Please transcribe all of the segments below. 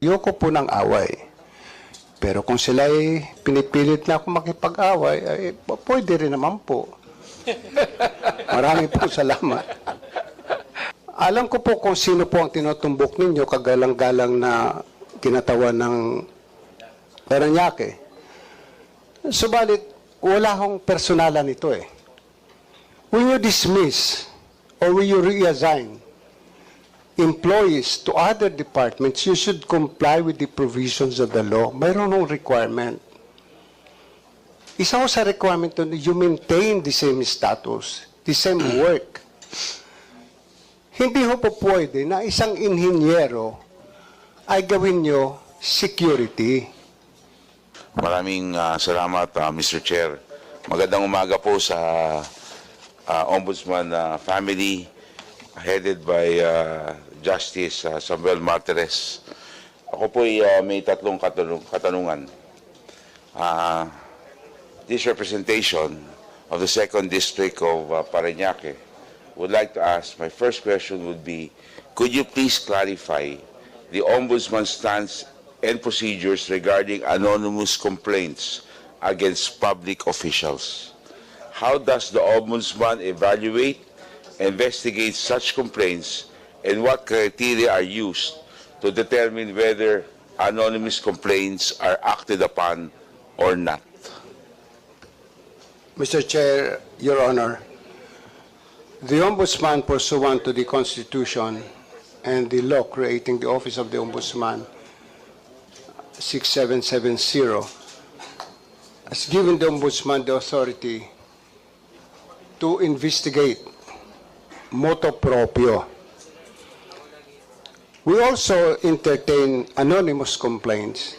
Ayoko po ng away. Pero kung sila ay pinipilit na ako makipag-away, ay pwede rin naman po. Marami po salamat. Alam ko po kung sino po ang tinutumbok ninyo, kagalang-galang na kinatawan ng Paranaque. Subalit, wala akong personalan ito eh. When you dismiss or when you reassign employees to other departments, you should comply with the provisions of the law. Mayroon ng requirement. Isa ko sa requirement to you maintain the same status, the same work. Hindi ho po pwede na isang inhinyero ay gawin nyo security. Maraming salamat, Mr. Chair. Magandang umaga po sa Ombudsman family headed by Justice Samuel Martires. Ako po ay may tatlong katanungan. This representation of the 2nd District of Parañaque would like to ask, my first question would be, could you please clarify the Ombudsman's stance and procedures regarding anonymous complaints against public officials? How does the Ombudsman evaluate, investigate such complaints, and what criteria are used to determine whether anonymous complaints are acted upon or not? Mr. Chair, Your Honor, the Ombudsman pursuant to the Constitution and the law creating the Office of the Ombudsman 6770 has given the Ombudsman the authority to investigate motu proprio. We also entertain anonymous complaints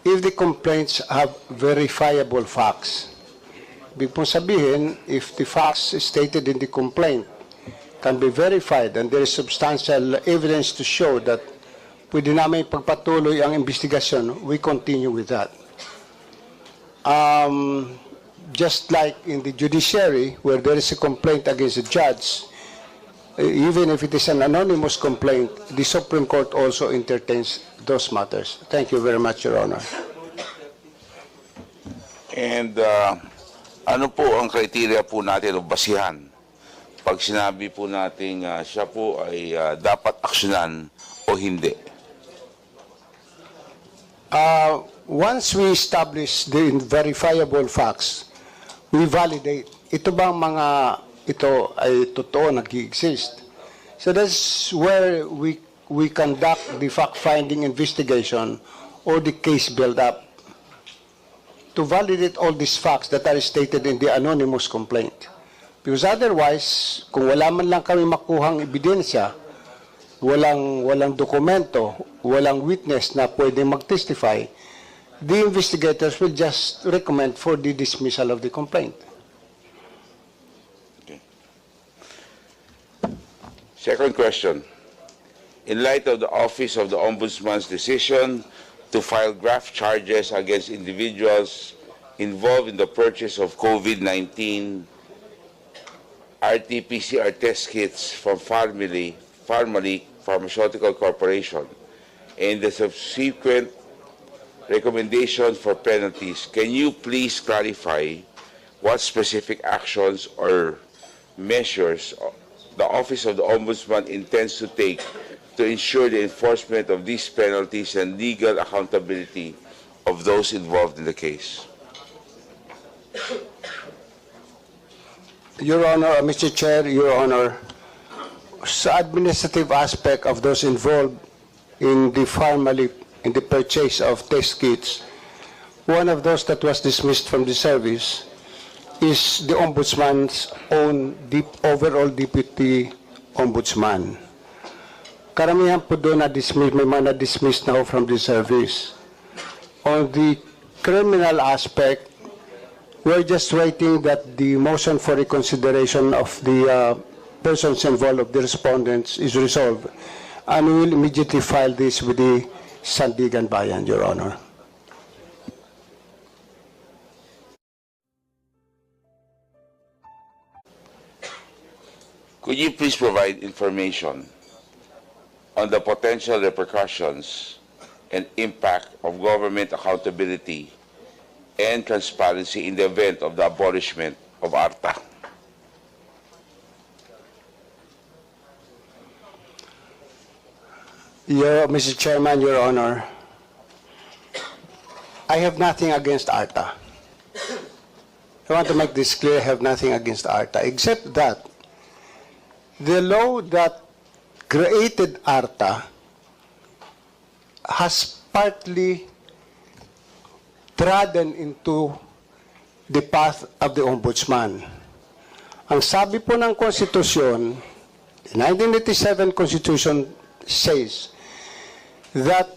if the complaints have verifiable facts. Ibig pong sabihin, if the facts stated in the complaint can be verified and there is substantial evidence to show that pwede namin pagpatuloy ang investigasyon, we continue with that. Just like in the judiciary, where there is a complaint against a judge, even if it is an anonymous complaint, the Supreme Court also entertains those matters. Thank you very much, Your Honor. And ano po ang criteria po natin o basihan pag sinabi po natin siya po ay dapat aksyonan o hindi? Once we establish the verifiable facts, we validate. Ito bang mga ito ay totoo, nag-exist? So that's where we conduct the fact-finding investigation or the case build-up to validate all these facts that are stated in the anonymous complaint. Because otherwise, kung wala man lang kami makuhang ebidensya, walang dokumento, walang witness na pwede mag-testify, the investigators will just recommend for the dismissal of the complaint. Okay. Second question. In light of the Office of the Ombudsman's decision to file graft charges against individuals involved in the purchase of COVID-19 RT-PCR test kits from Pharmally Pharmaceutical Corporation and the subsequent recommendation for penalties, can you please clarify what specific actions or measures the Office of the Ombudsman intends to take to ensure the enforcement of these penalties and legal accountability of those involved in the case? Your Honor, Mr. Chair, Your Honor, sa administrative aspect of those involved in the purchase of test kits, one of those that was dismissed from the service is the Ombudsman's own overall Deputy Ombudsman. Karamihan po doon na-dismiss, may mga na-dismiss na from the service. On the criminal aspect, we're just waiting that the motion for reconsideration of the persons involved of the respondents is resolved. And we will immediately file this with the Sandigan Bayan, Your Honor. Could you please provide information on the potential repercussions and impact of government accountability and transparency in the event of the abolishment of ARTA? Mr. Chairman, Your Honor, I have nothing against ARTA. I want to make this clear, I have nothing against ARTA, except that the law that created ARTA has partly trodden into the path of the Ombudsman. Ang sabi po ng Konstitusyon, the 1987 Constitution says that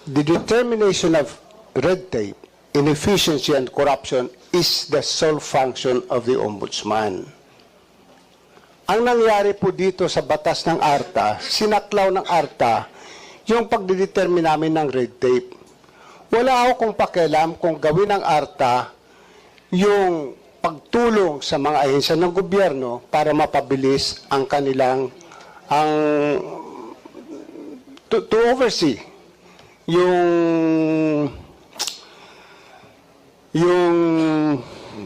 the determination of red tape, inefficiency, and corruption is the sole function of the Ombudsman. Ang nangyari po dito sa batas ng ARTA, sinaklaw ng ARTA yung pagdidetermine namin ng red tape. Wala akong pakialam kung gawin ng ARTA yung pagtulong sa mga ahensya ng gobyerno para mapabilis ang kanilang to oversee yung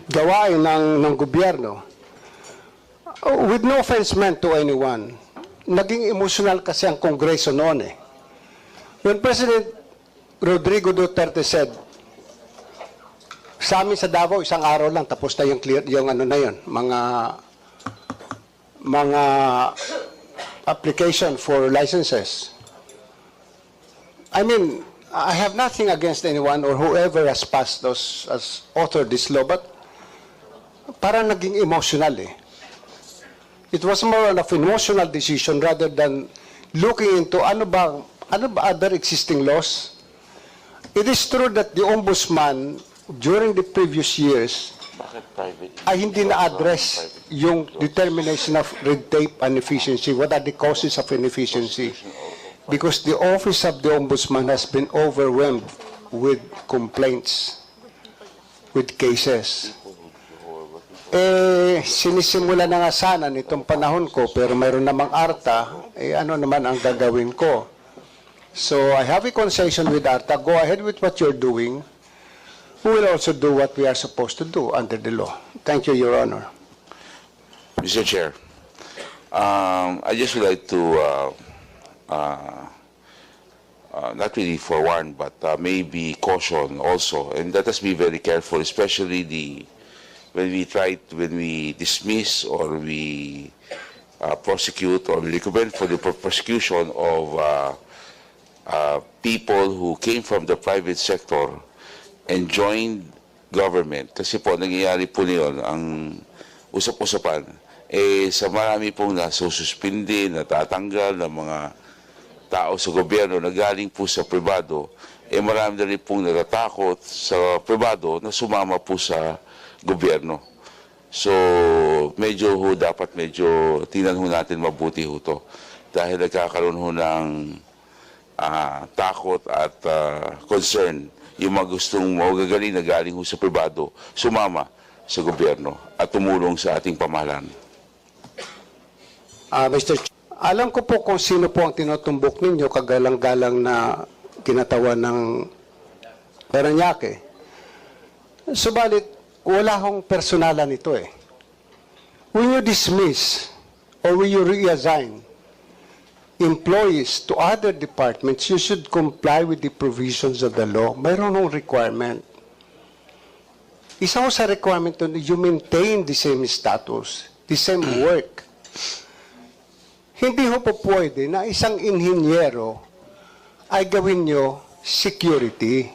gawain ng gobyerno. With no offense meant to anyone, naging emotional kasi ang Kongreso noon eh. When President Rodrigo Duterte said, sa amin sa Davao, isang araw lang, tapos na yung ano na yun, mga application for licenses. I mean, I have nothing against anyone or whoever has passed those, has authored this law, but parang naging emotional eh. It was more of an emotional decision rather than looking into ano ba other existing laws. It is true that the Ombudsman during the previous years ay hindi na-address yung determination of red tape and efficiency. What are the causes of inefficiency? Because the office of the Ombudsman has been overwhelmed with complaints, with cases. Sinisimula na nga sana nitong panahon ko, pero mayroon namang ARTA, ano naman ang gagawin ko? So I have a conversation with ARTA. Go ahead with what you're doing. We will also do what we are supposed to do under the law. Thank you, Your Honor. Mr. Chair, I just would like to not really forewarn, but maybe caution also, and let us be very careful, especially when we dismiss or we prosecute or recommend for the prosecution of people who came from the private sector and joined government. Kasi po, nangyayari po niyon, ang usap-usapan, sa marami pong nasususpindi, natatanggal ng mga tao sa gobyerno na galing po sa pribado, marami na rin pong natatakot sa pribado na sumama po sa gobyerno. So, dapat tingnan ho natin mabuti ho to. Dahil nagkakaroon ho ng takot at concern yung mga gustong magagaling na galing ho sa pribado, sumama sa gobyerno at tumulong sa ating pamahalaan. Mr. Alam ko po kung sino po ang tinutumbok ninyo, kagalang-galang na kinatawan ng Paranaque. Subalit, wala hong personalan ito eh. When you dismiss or when you reassign employees to other departments, you should comply with the provisions of the law. Mayroon hong requirement. Isa ko sa requirement to you maintain the same status, the same work. Hindi ho po pwede na isang inhinyero ay gawin nyo security.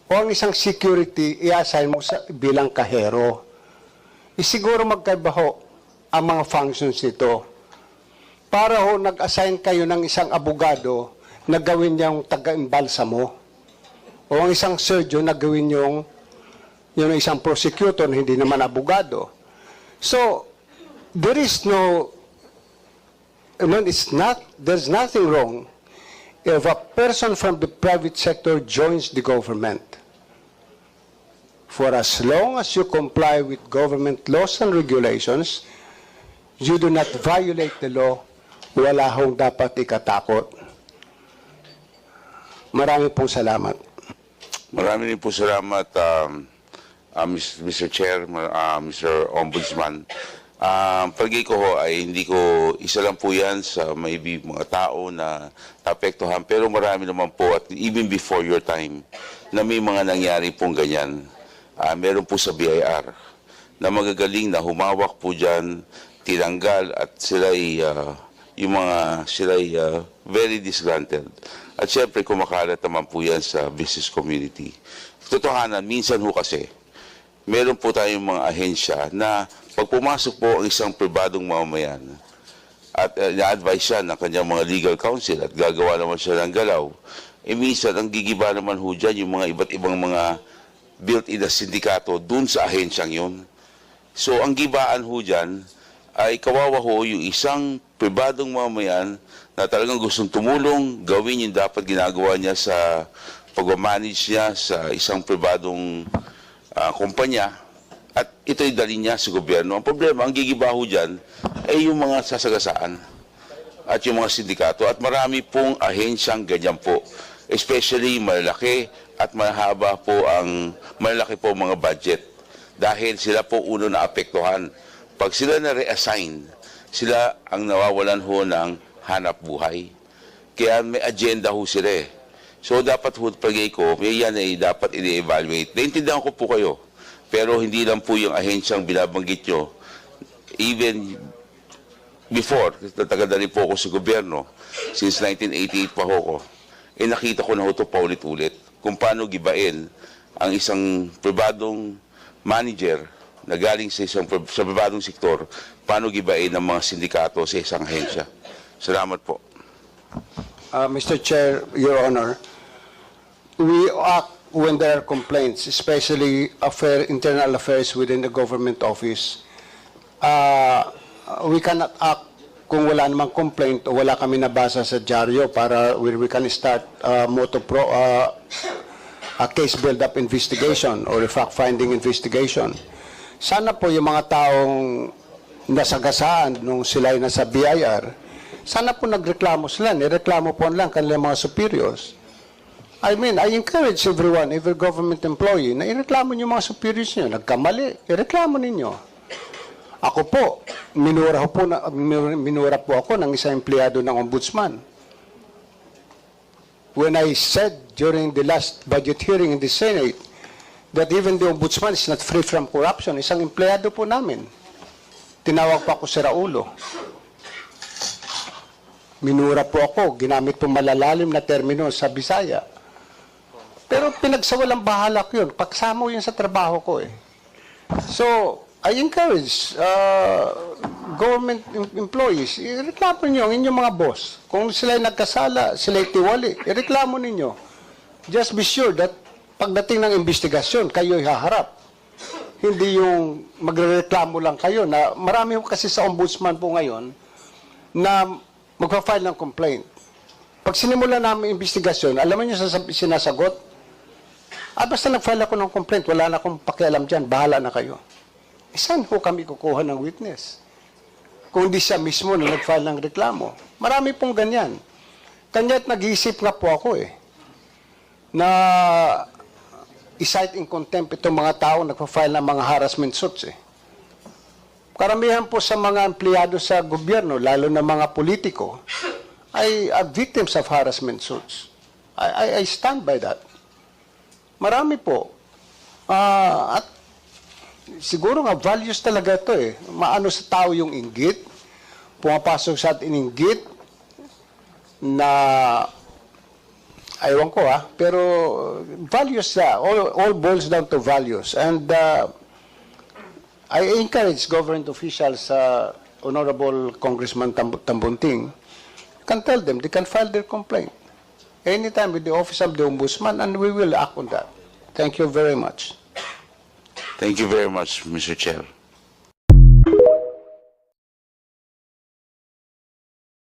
O ang isang security, i-assign mo bilang kahero. Siguro magkaiba ho ang mga functions nito. Para ho nag-assign kayo ng isang abogado na gawin niyang taga-imbalsa mo. O ang isang surgeon na gawin yung isang prosecutor na hindi naman abogado. So, there is no, there's nothing wrong if a person from the private sector joins the government. For as long as you comply with government laws and regulations, you do not violate the law wala hong dapat ikatakot. Marami pong salamat. Marami rin po salamat, Mr. Chair, Mr. Ombudsman. Palagay ko ho ay hindi ko isa lang po yan sa maybe mga tao na naapektuhan, pero marami naman po at even before your time na may mga nangyari pong ganyan. Meron po sa BIR na magagaling na humawak po dyan, tinanggal at sila'y very disgruntled. At syempre kumakalat naman po yan sa business community. Totohanan, minsan ho kasi, meron po tayong mga ahensya na pag pumasok po ang isang pribadong mamamayan at na-advise siya ng kanyang mga legal counsel at gagawa naman siya ng galaw, minsan ang gigiba naman ho dyan yung mga iba't ibang mga built-in na sindikato dun sa ahensyang yun. So ang gibaan ho dyan ay kawawa ho yung isang pribadong mamamayan na talagang gustong tumulong, gawin yung dapat ginagawa niya sa pag-manage niya sa isang pribadong kumpanya at ito'y dali niya sa gobyerno. Ang problema, ang gigibaho dyan ay yung mga sasagasaan at yung mga sindikato at marami pong ahensyang ganyan po. Especially malalaki at mahaba po ang malalaki po mga budget dahil sila po uno na apektuhan. Pag sila na-reassign, sila ang nawawalan ho ng hanap buhay. Kaya may agenda ho sila eh. So dapat ho, pagay ko, yan ay dapat i-evaluate. Naintindihan ko po kayo. Pero hindi lang po yung ahensyang binabanggit nyo. Even before, natagal na rin po ako sa gobyerno, since 1988 pa ako, nakita ko na ito paulit-ulit kung paano gibain ang isang pribadong manager na galing sa pribadong sektor, paano gibain ang mga sindikato sa isang ahensya. Salamat po. Mr. Chair, Your Honor, we act when there are complaints, especially internal affairs within the government office. We cannot act kung wala namang complaint o wala kami nabasa sa dyaryo para where we can start a case build-up investigation or a fact-finding investigation. Sana po yung mga taong nasagasaan nung sila ay nasa BIR, sana po nagreklamo sila, nireklamo po lang kanilang mga superiors. I mean, I encourage everyone, every government employee, na ireklamo niyo mga superiors niyo. Nagkamali, ireklamo ninyo. Ako po, minura po ako ng isang empleyado ng ombudsman. When I said during the last budget hearing in the Senate that even the ombudsman is not free from corruption, isang empleyado po namin. Tinawag pa ako si Raulo. Minura po ako, ginamit po malalalim na termino sa Bisaya. Pero pinagsawalang bahala ko yun. Pagsama yun sa trabaho ko eh. So, I encourage government employees, ireklamo ninyo ang inyong mga boss. Kung sila'y nagkasala, sila'y tiwali, ireklamo ninyo. Just be sure that pagdating ng investigasyon, kayo'y haharap. Hindi yung magreklamo lang kayo na marami kasi sa ombudsman po ngayon na magpa-file ng complaint. Pag sinimula namin investigasyon, alam mo nyo sinasagot? Basta nag-file ako ng complaint, wala na akong pakialam dyan, bahala na kayo. Saan po kami kukuha ng witness? Kung di siya mismo na nag-file ng reklamo. Marami pong ganyan. Kanya't nag-iisip nga po ako na i-cite in contempt itong mga tao nagpa-file ng mga harassment suits Karamihan po sa mga empleyado sa gobyerno, lalo na mga politiko, ay victims of harassment suits. I stand by that. Marami po. At siguro nga values talaga ito Maano sa tao yung inggit, pumapasok sa atin inggit na aywan ko pero values all boils down to values. And I encourage government officials, Honorable Congressman Tambunting, you can tell them they can file their complaint anytime with the Office of the Ombudsman, and we will act on that. Thank you very much. Thank you very much, Mr. Chair.